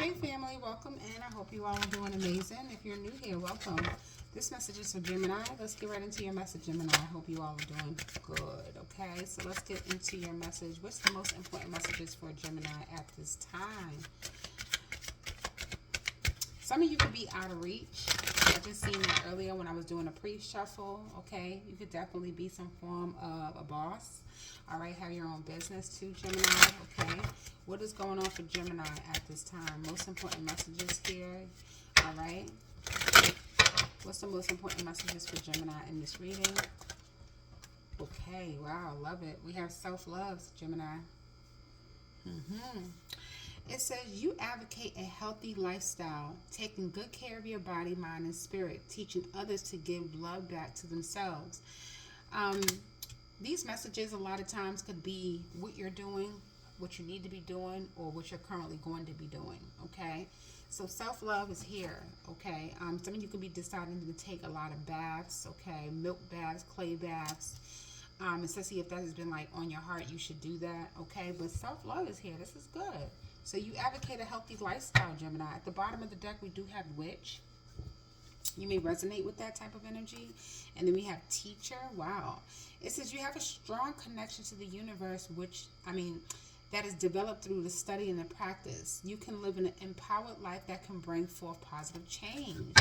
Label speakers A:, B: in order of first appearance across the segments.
A: Hey family, welcome in. I hope you all are doing amazing. If you're new here, welcome. This message is for Gemini. Let's get right into your message, Gemini. I hope you all are doing good, okay? So let's get into your message. What's the most important messages for Gemini at this time? Some of you could be out of reach. I just seen that earlier when I was doing a pre-shuffle, okay? You could definitely be some form of a boss. All right, have your own business too, Gemini, okay? What is going on for Gemini at this time? Most important messages here, all right? What's the most important messages for Gemini in this reading? Okay, wow, love it. We have self-love, Gemini. It says you advocate a healthy lifestyle, taking good care of your body, mind, and spirit, teaching others to give love back to themselves. These messages a lot of times could be what you're doing, what you need to be doing, or what you're currently going to be doing, okay? So self-love is here, okay? Some of you could be deciding to take a lot of baths, okay? Milk baths, clay baths. Especially if that has been like on your heart, you should do that, okay? But self-love is here. This is good. So you advocate a healthy lifestyle, Gemini. At the bottom of the deck, we do have Witch. You may resonate with that type of energy. And then we have Teacher. Wow. It says you have a strong connection to the universe, that is developed through the study and the practice. You can live an empowered life that can bring forth positive change.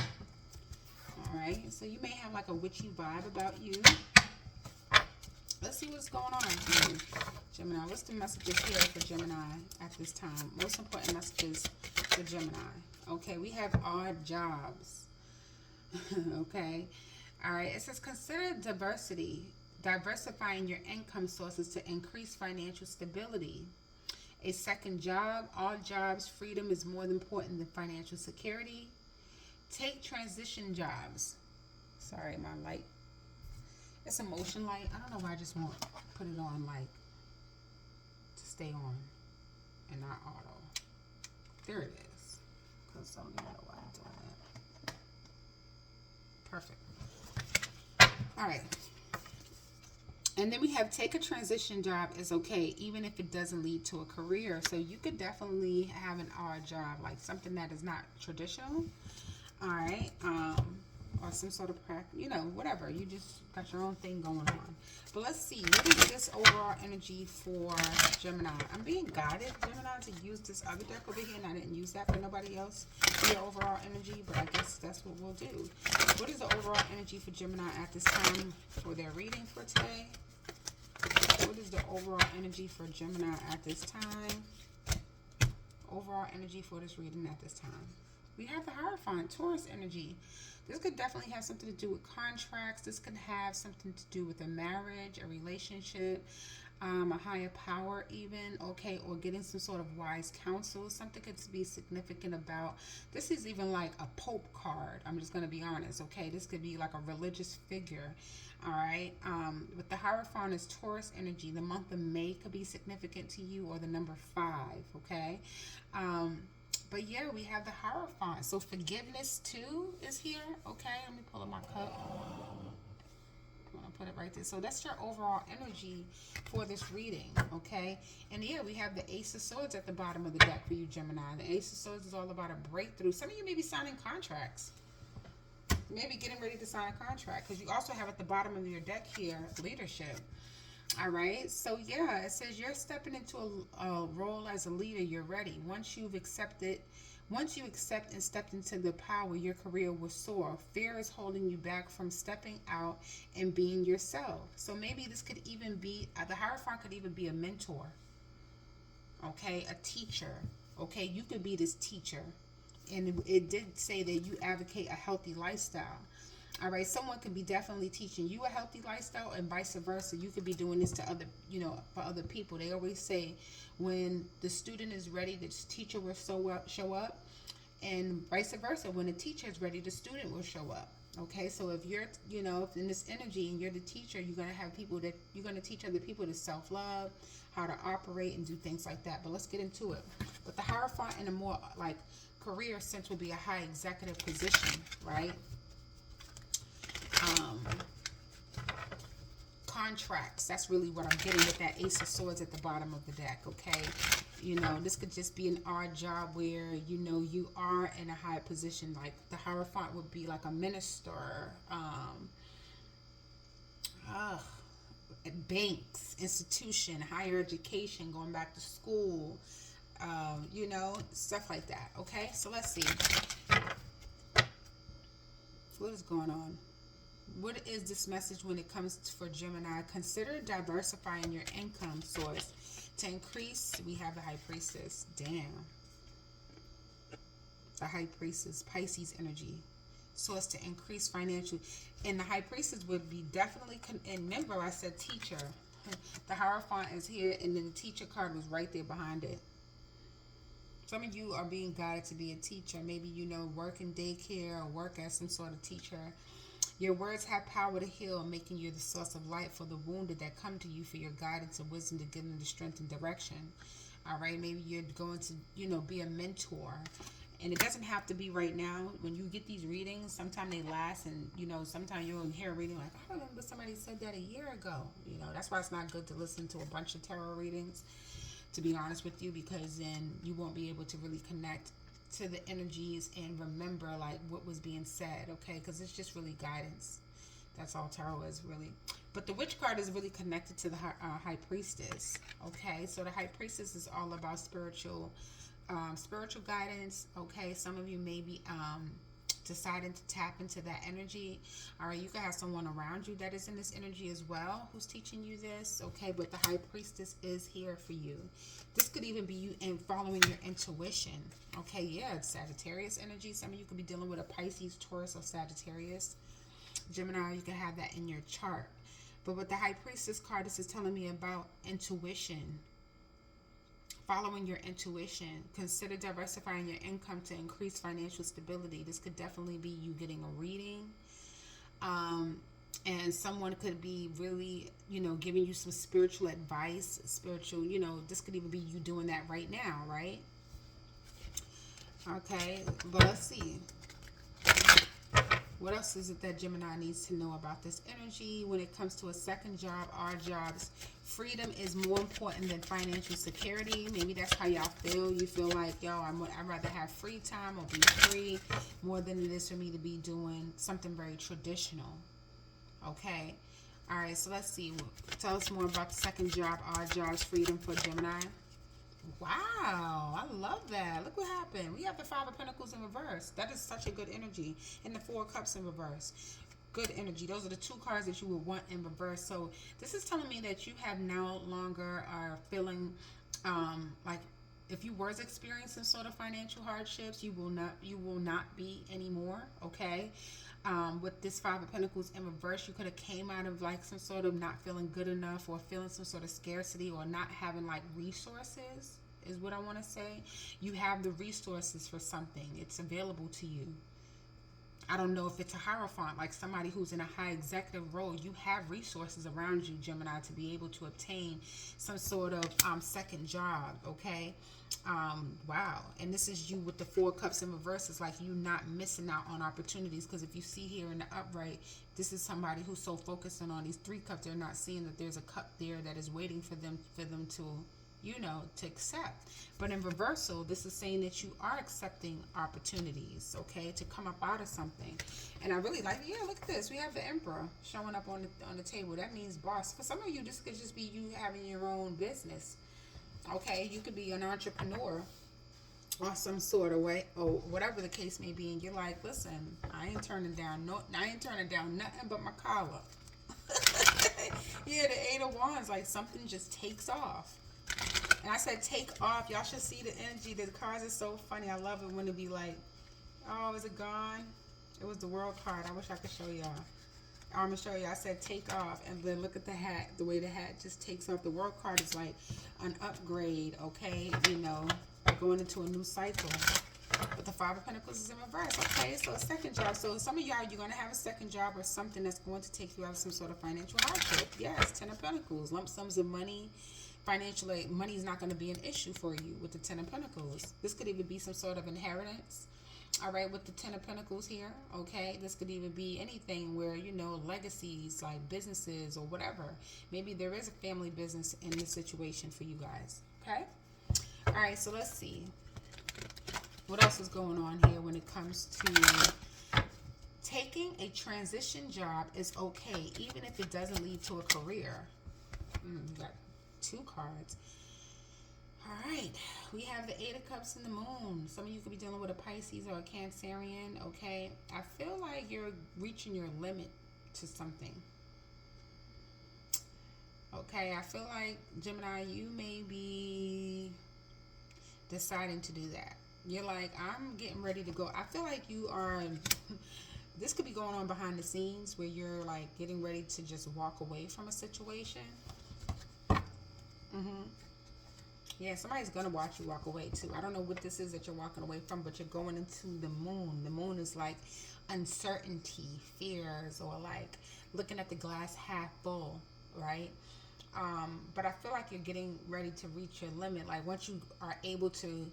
A: All right. So you may have like a witchy vibe about you. Let's see what's going on for you, Gemini. What's the messages here for Gemini at this time? Most important messages for Gemini. Okay, we have odd jobs. Okay. All right. It says consider diversifying your income sources to increase financial stability. A second job. All jobs, freedom is more important than financial security. Take transition jobs. Sorry, my light. It's a motion light. I don't know why I just won't put it on like to stay on and not auto. There it is. Because I don't even know why I'm doing that. Perfect. All right. And then we have take a transition job is okay, even if it doesn't lead to a career. So you could definitely have an odd job, like something that is not traditional. All right. Or some sort of practice, whatever. You just got your own thing going on. But let's see. What is this overall energy for Gemini? I'm being guided, Gemini, to use this other deck over here. And I didn't use that for nobody else. For your overall energy. But I guess that's what we'll do. What is the overall energy for Gemini at this time for their reading for today? What is the overall energy for Gemini at this time? Overall energy for this reading at this time. We have the Hierophant, Taurus energy. This could definitely have something to do with contracts. This could have something to do with a marriage, a relationship, a higher power even, okay, or getting some sort of wise counsel. Something could be significant about, this is even like a Pope card. I'm just going to be honest, okay? This could be like a religious figure, all right? But the Hierophant is Taurus energy. The month of May could be significant to you, or the number 5, okay? But yeah, we have the Hierophant. So forgiveness too is here. Okay, let me pull up my cup. I'm going to put it right there. So that's your overall energy for this reading. Okay. And yeah, we have the Ace of Swords at the bottom of the deck for you, Gemini. The Ace of Swords is all about a breakthrough. Some of you may be signing contracts. Maybe getting ready to sign a contract. Because you also have at the bottom of your deck here, leadership. All right, so yeah, it says you're stepping into a role as a leader. You're ready. Once you accept and stepped into the power, your career will soar. Fear is holding you back from stepping out and being yourself. So maybe this could even be, the Hierophant could even be a mentor, okay, a teacher, okay? You could be this teacher. And it did say that you advocate a healthy lifestyle. All right, someone could be definitely teaching you a healthy lifestyle, and vice versa. You could be doing this to other, for other people. They always say when the student is ready, the teacher will show up, and vice versa. When the teacher is ready, the student will show up. Okay, so if you're, in this energy and you're the teacher, you're going to have people that you're going to teach other people to self-love, how to operate and do things like that. But let's get into it. But the Hierophant in a more like career sense would be a high executive position, right? Contracts, that's really what I'm getting with that Ace of Swords at the bottom of the deck, okay? You know, this could just be an odd job where, you know, you are in a high position. Like the Hierophant would be like a minister, uh, banks, institution, higher education, going back to school, you know, stuff like that. Okay, so let's see. What is going on? What is this message when it comes for Gemini? Consider diversifying your income source to increase. We have the High Priestess. Damn. The High Priestess, Pisces energy. Source to increase financial. And the High Priestess would be definitely, and remember I said teacher. The Hierophant is here, and then the teacher card was right there behind it. Some of you are being guided to be a teacher. Maybe, you know, work in daycare or work as some sort of teacher. Your words have power to heal, making you the source of light for the wounded that come to you for your guidance and wisdom to give them the strength and direction. All right, maybe you're going to, you know, be a mentor. And it doesn't have to be right now. When you get these readings, sometimes they last, and, you know, sometimes you'll hear a reading like, I remember somebody said that a year ago. You know, that's why it's not good to listen to a bunch of tarot readings, to be honest with you, because then you won't be able to really connect to the energies and remember like what was being said, okay? Because it's just really guidance. That's all tarot is, really. But the Witch card is really connected to the High Priestess, okay? So the High Priestess is all about spiritual guidance, okay? Some of you may be deciding to tap into that energy. All right, you can have someone around you that is in this energy as well who's teaching you this, okay? But the High Priestess is here for you. This could even be you in following your intuition, okay? Yeah, it's Sagittarius energy. Some of you could be dealing with a Pisces, Taurus, or Sagittarius. Gemini, you can have that in your chart. But with the High Priestess card, this is telling me about intuition. Following your intuition. Consider diversifying your income to increase financial stability. This could definitely be you getting a reading. And someone could be really, you know, giving you some spiritual advice. Spiritual, you know, this could even be you doing that right now, right? Okay, but let's see. What else is it that Gemini needs to know about this energy? When it comes to a second job, our jobs, freedom is more important than financial security. Maybe that's how y'all feel. You feel like, yo, I'd rather have free time or be free more than it is for me to be doing something very traditional. Okay. All right, so let's see. Tell us more about the second job, our jobs, freedom for Gemini. Wow, I love that. Look what happened. We have the Five of Pentacles in reverse. That is such a good energy. And the Four of Cups in reverse. Good energy. Those are the two cards that you would want in reverse. So this is telling me that you have no longer are feeling like if you was experiencing sort of financial hardships, you will not be anymore. Okay. With this Five of Pentacles in reverse, you could have came out of like some sort of not feeling good enough or feeling some sort of scarcity or not having like resources is what I want to say. You have the resources for something. It's available to you. I don't know if it's a Hierophant, like somebody who's in a high executive role. You have resources around you, Gemini, to be able to obtain some sort of second job, okay? Wow. And this is you with the Four Cups in reverse. It's like you not missing out on opportunities, because if you see here in the upright, this is somebody who's so focused on these three cups, they're not seeing that there's a cup there that is waiting for them to, you know, to accept. But in reversal, this is saying that you are accepting opportunities, okay, to come up out of something. And I really like, yeah, look at this. We have the Emperor showing up on the table. That means boss. For some of you, this could just be you having your own business. Okay, you could be an entrepreneur or some sort of way, or whatever the case may be, and you're like, listen, I ain't turning down nothing but my collar. Yeah, the Eight of Wands, like something just takes off. And I said take off. Y'all should see the energy. The cards are so funny. I love it when it be like, oh, is it gone? It was the World card. I wish I could show y'all. I'm going to show you. I said take off, and then look at the hat. The way the hat just takes off. The World card is like an upgrade, okay? You know, going into a new cycle. But the Five of Pentacles is in reverse, okay? So a second job. So some of y'all, you're going to have a second job or something that's going to take you out of some sort of financial hardship. Yes, Ten of Pentacles. Lump sums of money. Financial aid. Money is not going to be an issue for you with the Ten of Pentacles. This could even be some sort of inheritance. All right, with the Ten of Pentacles here, okay? This could even be anything where, you know, legacies, like businesses or whatever. Maybe there is a family business in this situation for you guys, okay? All right, so let's see. What else is going on here when it comes to taking a transition job is okay, even if it doesn't lead to a career. We got 2 cards. All right, we have the 8 of Cups and the Moon. Some of you could be dealing with a Pisces or a Cancerian, okay? I feel like you're reaching your limit to something. Okay, I feel like, Gemini, you may be deciding to do that. You're like, I'm getting ready to go. I feel like you are, this could be going on behind the scenes where you're like getting ready to just walk away from a situation. Yeah, somebody's going to watch you walk away too. I don't know what this is that you're walking away from, but you're going into the moon. The moon is like uncertainty, fears, or like looking at the glass half full, right? But I feel like you're getting ready to reach your limit. Like once you are able to,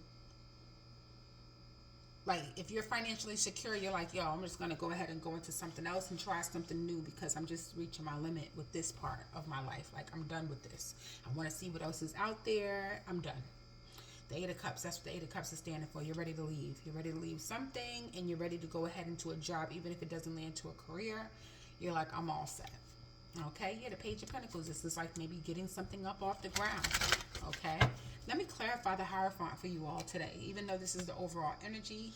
A: like if you're financially secure, you're like, yo, I'm just going to go ahead and go into something else and try something new because I'm just reaching my limit with this part of my life. Like I'm done with this. I want to see what else is out there. I'm done. The 8 of Cups, that's what the 8 of Cups is standing for. You're ready to leave. You're ready to leave something and you're ready to go ahead into a job. Even if it doesn't lead to a career, you're like, I'm all set. Okay, yeah, the Page of Pentacles. This is like maybe getting something up off the ground. Okay, let me clarify the Hierophant for you all today, even though this is the overall energy.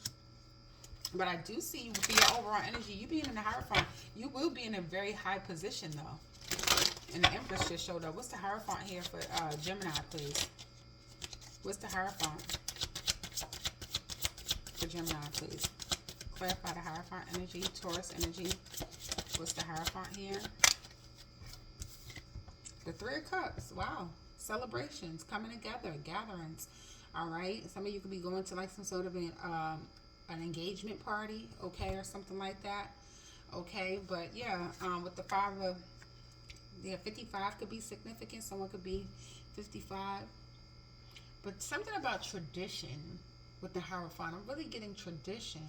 A: But I do see for your overall energy, you being in the Hierophant, you will be in a very high position though. And the Empress just showed up. What's the Hierophant here for Gemini, please? What's the Hierophant for Gemini, please? Clarify the Hierophant energy, Taurus energy. What's the Hierophant here? The 3 of Cups. Wow. Celebrations, coming together, gatherings. All right. Some of you could be going to like some sort of an engagement party, okay, or something like that. Okay, but yeah, with the 5 of, yeah, 55 could be significant. Someone could be 55. But something about tradition with the Hierophant. I'm really getting tradition.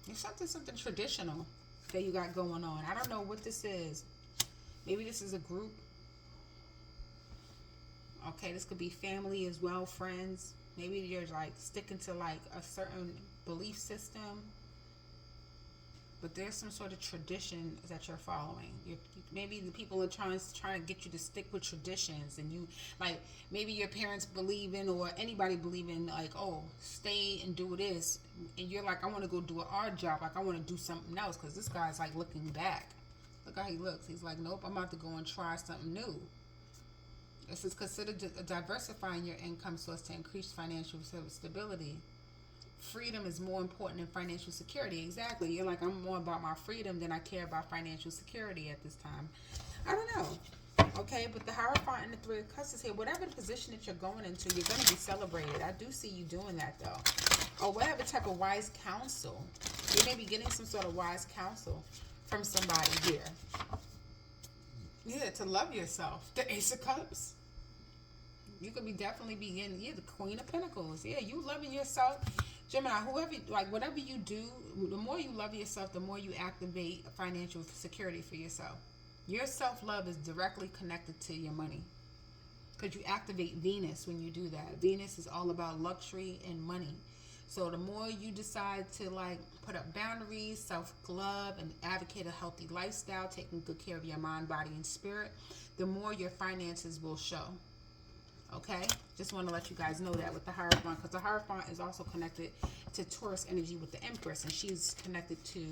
A: There's something traditional that you got going on. I don't know what this is. Maybe this is a group. Okay, this could be family as well, friends. Maybe you're like sticking to like a certain belief system. But there's some sort of tradition that you're following. Maybe the people are trying to get you to stick with traditions, and you like maybe your parents believe in, or anybody believe in, like, oh, stay and do this, and you're like, I want to go do an art job, like I want to do something else, because this guy's like looking back. Look how he looks. He's like, nope, I'm about to go and try something new. This is considered diversifying your income source to increase financial stability. Freedom is more important than financial security. Exactly. You're like, I'm more about my freedom than I care about financial security at this time. I don't know. Okay, but the Hierophant and the 3 of Cups is here. Whatever the position that you're going into, you're going to be celebrated. I do see you doing that, though. Or whatever type of wise counsel. You may be getting some sort of wise counsel from somebody here. Yeah, to love yourself. The Ace of Cups. You could be definitely beginning. Yeah, the Queen of Pentacles. Yeah, you loving yourself. Gemini, whoever, like whatever you do, the more you love yourself, the more you activate financial security for yourself. Your self-love is directly connected to your money, because you activate Venus when you do that. Venus is all about luxury and money. So the more you decide to like put up boundaries, self-love, and advocate a healthy lifestyle, taking good care of your mind, body, and spirit, the more your finances will show. Okay, just want to let you guys know that with the Hierophant, because the Hierophant is also connected to Taurus energy with the Empress, and she's connected to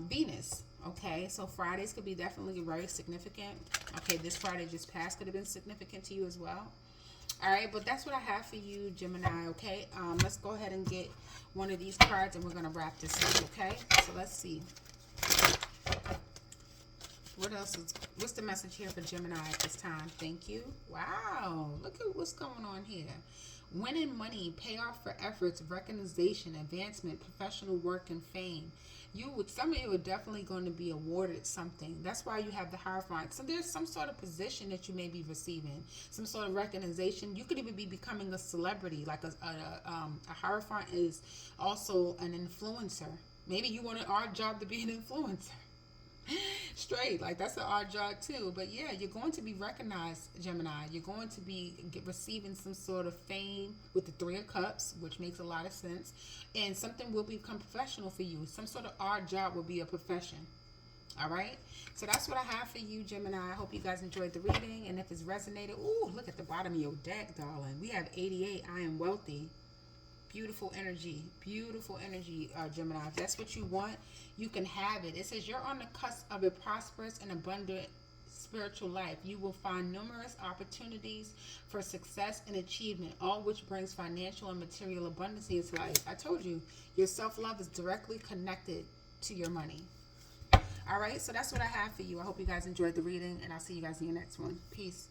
A: Venus. Okay, so Fridays could be definitely very significant. Okay, this Friday just passed could have been significant to you as well. All right, but that's what I have for you, Gemini. Okay, let's go ahead and get one of these cards, and we're going to wrap this up. Okay, so let's see. What else is, what's the message here for Gemini at this time? Thank you. Wow, look at what's going on here. Winning money, payoff for efforts, recognition, advancement, professional work, and fame. Some of you are definitely going to be awarded something. That's why you have the Hierophant. So there's some sort of position that you may be receiving, some sort of recognition. You could even be becoming a celebrity. Like a Hierophant is also an influencer. Maybe you want our job to be an influencer. Straight, like that's an odd job too. But yeah, you're going to be recognized, Gemini. You're going to be receiving some sort of fame with the Three of Cups, which makes a lot of sense. And something will become professional for you. Some sort of odd job will be a profession. All right, so that's what I have for you, Gemini. I hope you guys enjoyed the reading, and if it's resonated, ooh, look at the bottom of your deck, darling. We have 88. I am wealthy. Beautiful energy, Gemini. If that's what you want, you can have it. It says you're on the cusp of a prosperous and abundant spiritual life. You will find numerous opportunities for success and achievement, all which brings financial and material abundance into life. I told you, your self-love is directly connected to your money. All right, so that's what I have for you. I hope you guys enjoyed the reading, and I'll see you guys in your next one. Peace.